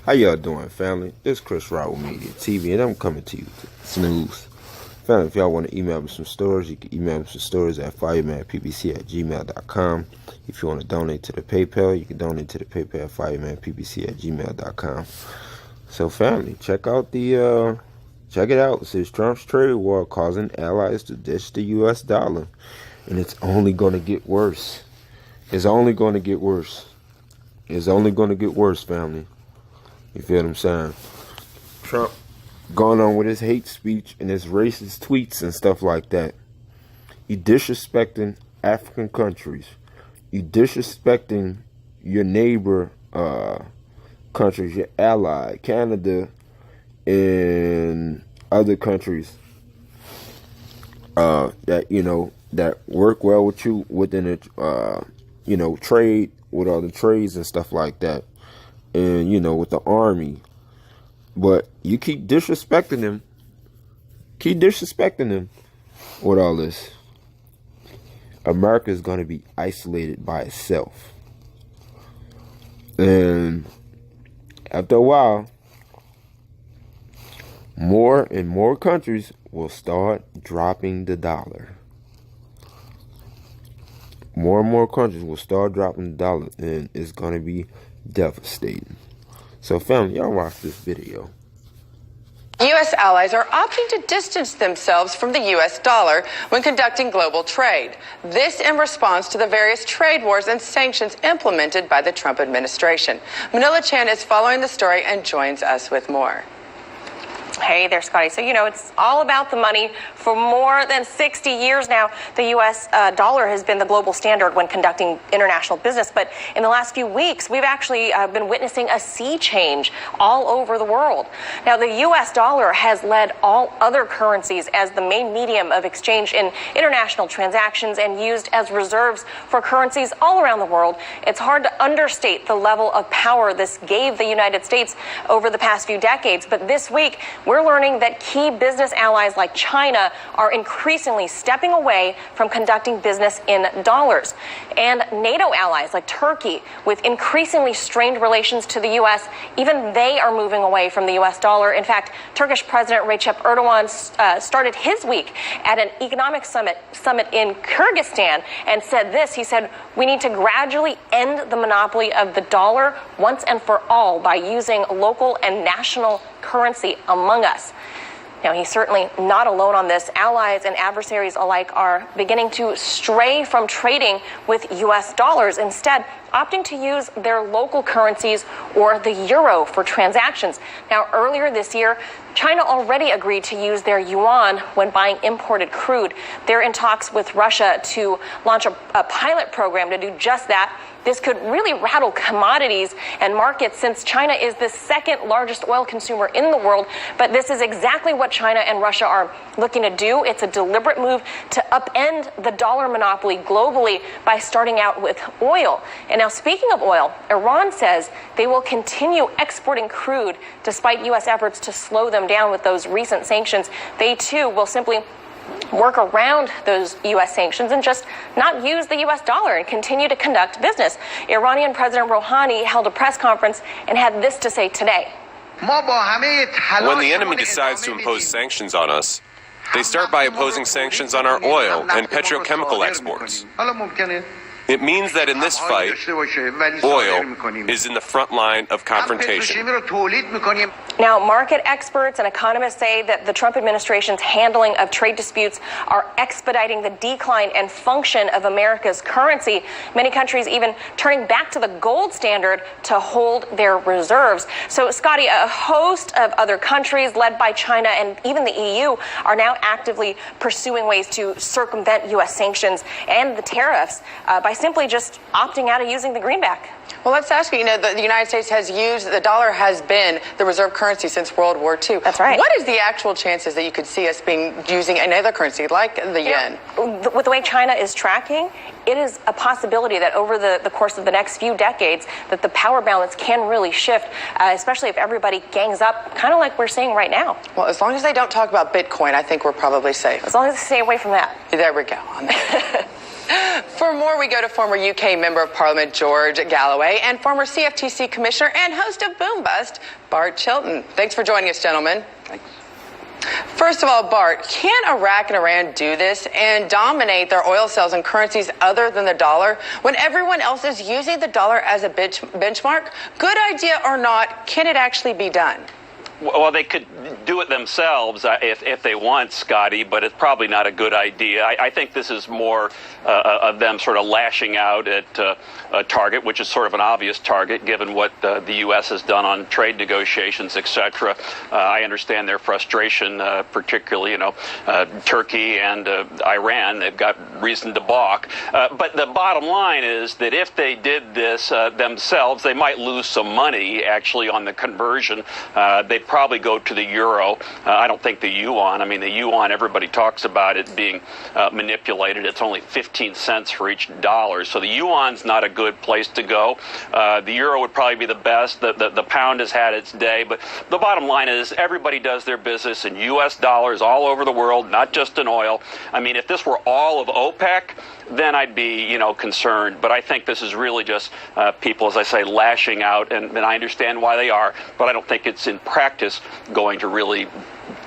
How y'all doing, family? This is Chris Rowell Media TV, and I'm coming to you with Snooze. Family, if y'all want to email me some stories, you can email me some stories at firemanpbc@gmail.com. If you want to donate to the PayPal, you can donate to the PayPal at firemanpbc@gmail.com. So, family, check it out. It says Trump's trade war causing allies to ditch the U.S. dollar, and it's only going to get worse. It's only going to get worse. It's only going to get worse, family. You feel what I'm saying? Trump going on with his hate speech and his racist tweets and stuff like that. You disrespecting African countries. You disrespecting your neighbor countries, your ally, Canada, and other countries that work well with you within a trade with other trades and stuff like that, and with the army. But you keep disrespecting them. With all this. America is going to be isolated by itself. And after a while, more and more countries will start dropping the dollar. More and more countries will start dropping the dollar, and it's going to be devastating. So, family, y'all watch this video. U.S. allies are opting to distance themselves from the U.S. dollar when conducting global trade. This in response to the various trade wars and sanctions implemented by the Trump administration. Manila Chan is following the story and joins us with more. Hey there, Scotty. So, it's all about the money. For more than 60 years now, the U.S. dollar has been the global standard when conducting international business. But in the last few weeks, we've actually been witnessing a sea change all over the world. Now, the U.S. dollar has led all other currencies as the main medium of exchange in international transactions and used as reserves for currencies all around the world. It's hard to understate the level of power this gave the United States over the past few decades. But this week, we're learning that key business allies like China are increasingly stepping away from conducting business in dollars. And NATO allies like Turkey, with increasingly strained relations to the U.S., even they are moving away from the U.S. dollar. In fact, Turkish President Recep Erdogan started his week at an economic summit in Kyrgyzstan and said this. He said, "We need to gradually end the monopoly of the dollar once and for all by using local and national currency among us." Now, he's certainly not alone on this. Allies and adversaries alike are beginning to stray from trading with U.S. dollars, instead opting to use their local currencies or the euro for transactions. Now, earlier this year, China already agreed to use their yuan when buying imported crude. They're in talks with Russia to launch a pilot program to do just that. This could really rattle commodities and markets since China is the second largest oil consumer in the world. But this is exactly what China and Russia are looking to do. It's a deliberate move to upend the dollar monopoly globally by starting out with oil. And now, speaking of oil, Iran says they will continue exporting crude despite U.S. efforts to slow them down with those recent sanctions. They, too, will simply work around those U.S. sanctions and just not use the U.S. dollar and continue to conduct business. Iranian President Rouhani held a press conference and had this to say today. When the enemy decides to impose sanctions on us, they start by imposing sanctions on our oil and petrochemical exports. It means that in this fight, oil is in the front line of confrontation. Now, market experts and economists say that the Trump administration's handling of trade disputes are expediting the decline and function of America's currency. Many countries even turning back to the gold standard to hold their reserves. So, Scotty, a host of other countries led by China and even the EU are now actively pursuing ways to circumvent U.S. sanctions and the tariffs by simply just opting out of using the greenback. Well, let's ask you, the United States has used, the dollar has been the reserve currency since World War II. That's right. What is the actual chances that you could see us using another currency like the yen? With the way China is tracking, it is a possibility that over the course of the next few decades that the power balance can really shift, especially if everybody gangs up, kind of like we're seeing right now. Well, as long as they don't talk about Bitcoin, I think we're probably safe. As long as they stay away from that. There we go. For more, we go to former UK Member of Parliament George Galloway and former CFTC Commissioner and host of Boom Bust, Bart Chilton. Thanks for joining us, gentlemen. Thanks. First of all, Bart, can Iraq and Iran do this and dominate their oil sales in currencies other than the dollar when everyone else is using the dollar as a benchmark? Good idea or not, can it actually be done? Well, they could do it themselves if they want, Scotty, but it's probably not a good idea. I think this is more of them sort of lashing out at a target, which is sort of an obvious target given what the U.S. has done on trade negotiations, etc. I understand their frustration, particularly, Turkey and Iran. They've got reason to balk. But the bottom line is that if they did this themselves, they might lose some money, actually, on the conversion. They'd probably go to the euro. I don't think the yuan. I mean, the yuan, everybody talks about it being manipulated. It's only 15 cents for each dollar. So the yuan's not a good place to go. The euro would probably be the best. The pound has had its day. But the bottom line is everybody does their business in U.S. dollars all over the world, not just in oil. I mean, if this were all of OPEC, then I'd be, concerned. But I think this is really just people, as I say, lashing out. And I understand why they are. But I don't think it's in practice going to really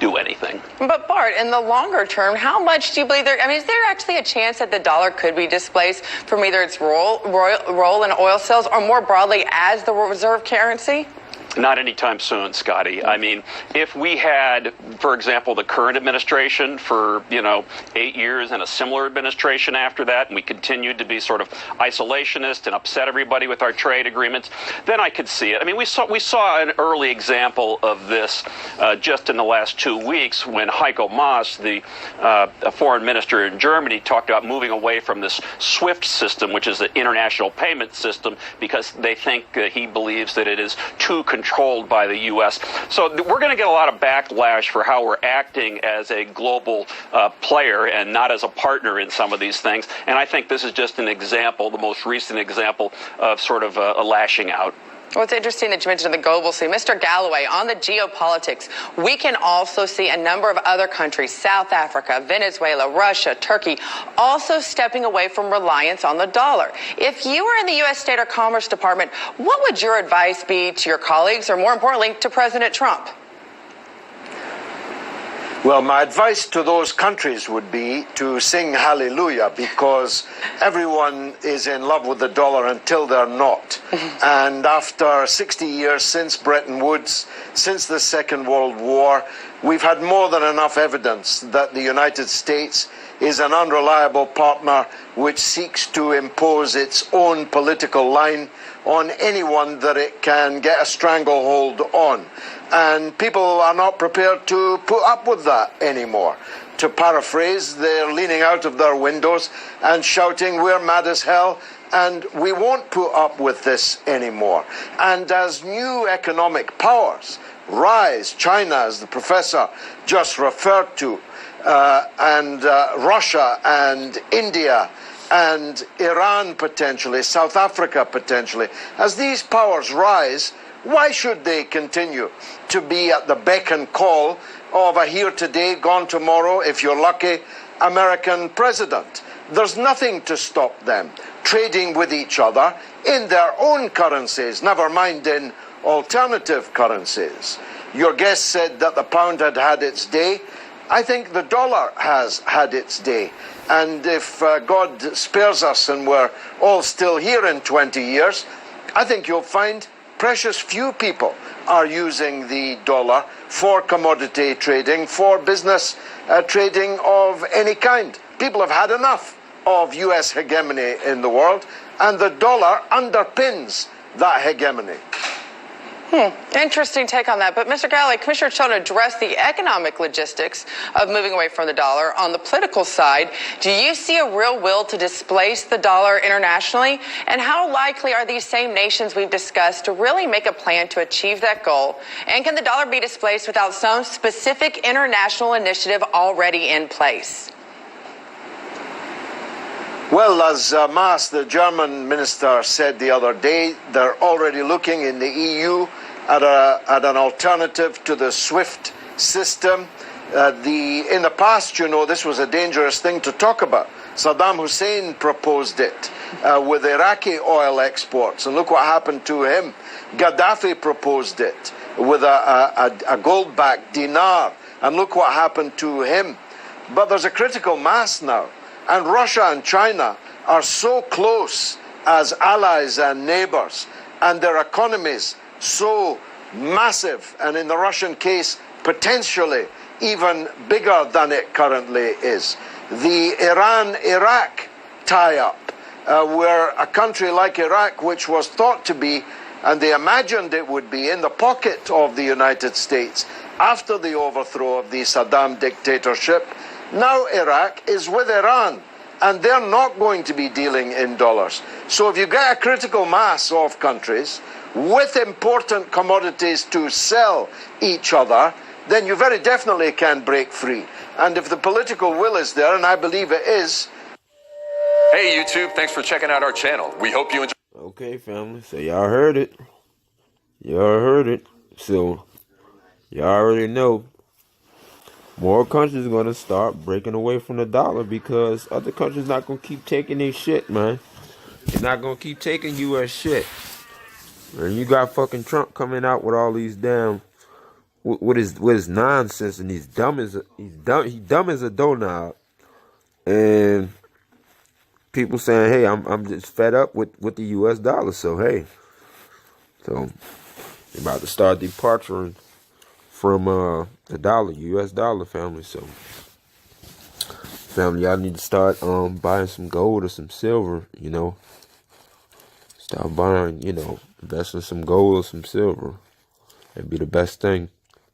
do anything. But Bart, in the longer term, how much do you believe is there actually a chance that the dollar could be displaced from either its role in oil sales or more broadly as the reserve currency? Not anytime soon, Scotty. I mean, if we had, for example, the current administration for, 8 years and a similar administration after that, and we continued to be sort of isolationist and upset everybody with our trade agreements, then I could see it. I mean, we saw an early example of this just in the last 2 weeks when Heiko Maas, the foreign minister in Germany, talked about moving away from this SWIFT system, which is the international payment system, because they think he believes that it is too controlled by the U.S. So we're going to get a lot of backlash for how we're acting as a global player and not as a partner in some of these things. And I think this is just an example, the most recent example of sort of a lashing out. Well, it's interesting that you mentioned the global scene. Mr. Galloway, on the geopolitics, we can also see a number of other countries, South Africa, Venezuela, Russia, Turkey, also stepping away from reliance on the dollar. If you were in the U.S. State or Commerce Department, what would your advice be to your colleagues, or more importantly, to President Trump? Well, my advice to those countries would be to sing hallelujah, because everyone is in love with the dollar until they're not. And after 60 years since Bretton Woods, since the Second World War, we've had more than enough evidence that the United States is an unreliable partner which seeks to impose its own political line on anyone that it can get a stranglehold on. And people are not prepared to put up with that anymore. To paraphrase, they're leaning out of their windows and shouting, "We're mad as hell, and we won't put up with this anymore." And as new economic powers rise, China, as the professor just referred to, and Russia and India and Iran potentially, South Africa potentially, as these powers rise, why should they continue to be at the beck and call of a here today, gone tomorrow, if you're lucky, American president? There's nothing to stop them trading with each other in their own currencies, never mind in alternative currencies. Your guest said that the pound had had its day. I think the dollar has had its day. And if God spares us and we're all still here in 20 years, I think you'll find precious few people are using the dollar for commodity trading, for business trading of any kind. People have had enough of U.S. hegemony in the world, and the dollar underpins that hegemony. Interesting take on that. But Mr. Galloway, Commissioner Chilton addressed the economic logistics of moving away from the dollar. On the political side, do you see a real will to displace the dollar internationally? And how likely are these same nations we've discussed to really make a plan to achieve that goal? And can the dollar be displaced without some specific international initiative already in place? Well, as Maas, the German minister, said the other day, they're already looking in the EU at an alternative to the SWIFT system. In the past, this was a dangerous thing to talk about. Saddam Hussein proposed it with Iraqi oil exports, and look what happened to him. Gaddafi proposed it with a gold-backed dinar, and look what happened to him. But there's a critical mass now, and Russia and China are so close as allies and neighbors, and their economies so massive, and in the Russian case, potentially even bigger than it currently is. The Iran-Iraq tie-up, where a country like Iraq, which was thought to be, and they imagined it would be, in the pocket of the United States after the overthrow of the Saddam dictatorship, now Iraq is with Iran, and they're not going to be dealing in dollars. So if you get a critical mass of countries with important commodities to sell each other, then you very definitely can break free. And if the political will is there, and I believe it is. Hey YouTube, thanks for checking out our channel. We hope you enjoy. Okay, family, so y'all heard it. Y'all heard it. So y'all already know more countries are going to start breaking away from the dollar because other countries not going to keep taking their shit, man. They're not going to keep taking U.S. shit. And you got fucking Trump coming out with all these damn with his nonsense, and he's dumb as a doorknob. And people saying, hey, I'm just fed up with the U.S. dollar. So hey, they're about to start departing from the dollar, U.S. dollar, family. So family, y'all need to start buying some gold or some silver, you know. Start buying, you know, invest in some gold or some silver. It'd be the best thing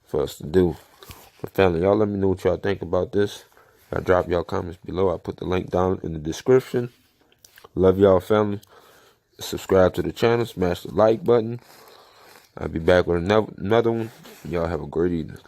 for us to do. But family, y'all let me know what y'all think about this. Y'all drop y'all comments below. I put the link down in the description. Love y'all, family. Subscribe to the channel. Smash the like button. I'll be back with another one. Y'all have a great evening.